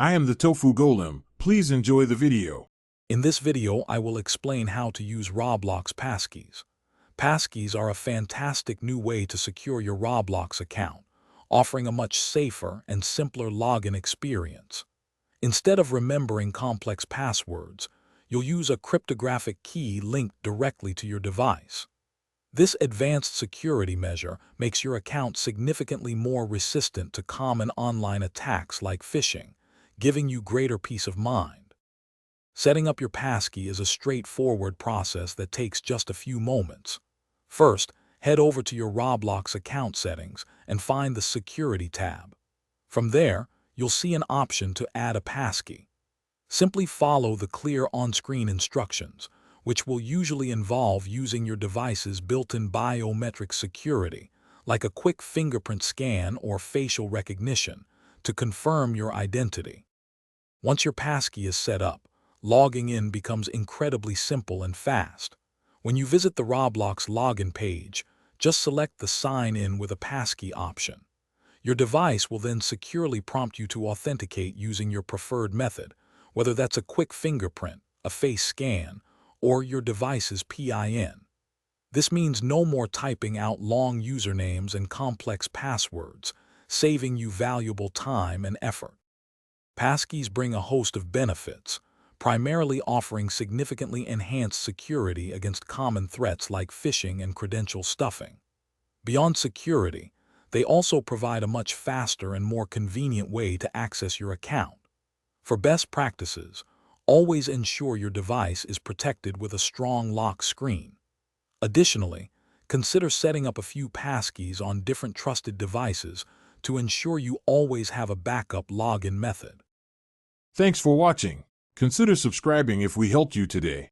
I am the Tofu Golem. Please enjoy the video. In this video, I will explain how to use Roblox Passkeys. Passkeys are a fantastic new way to secure your Roblox account, offering a much safer and simpler login experience. Instead of remembering complex passwords, you'll use a cryptographic key linked directly to your device. This advanced security measure makes your account significantly more resistant to common online attacks like phishing, giving you greater peace of mind. Setting up your passkey is a straightforward process that takes just a few moments. First, head over to your Roblox account settings and find the Security tab. From there, you'll see an option to add a passkey. Simply follow the clear on-screen instructions, which will usually involve using your device's built-in biometric security, like a quick fingerprint scan or facial recognition, to confirm your identity. Once your passkey is set up, logging in becomes incredibly simple and fast. When you visit the Roblox login page, just select the Sign In with a Passkey option. Your device will then securely prompt you to authenticate using your preferred method, whether that's a quick fingerprint, a face scan, or your device's PIN. This means no more typing out long usernames and complex passwords, saving you valuable time and effort. Passkeys bring a host of benefits, primarily offering significantly enhanced security against common threats like phishing and credential stuffing. Beyond security, they also provide a much faster and more convenient way to access your account. For best practices, always ensure your device is protected with a strong lock screen. Additionally, consider setting up a few passkeys on different trusted devices to ensure you always have a backup login method. Thanks for watching. Consider subscribing if we helped you today.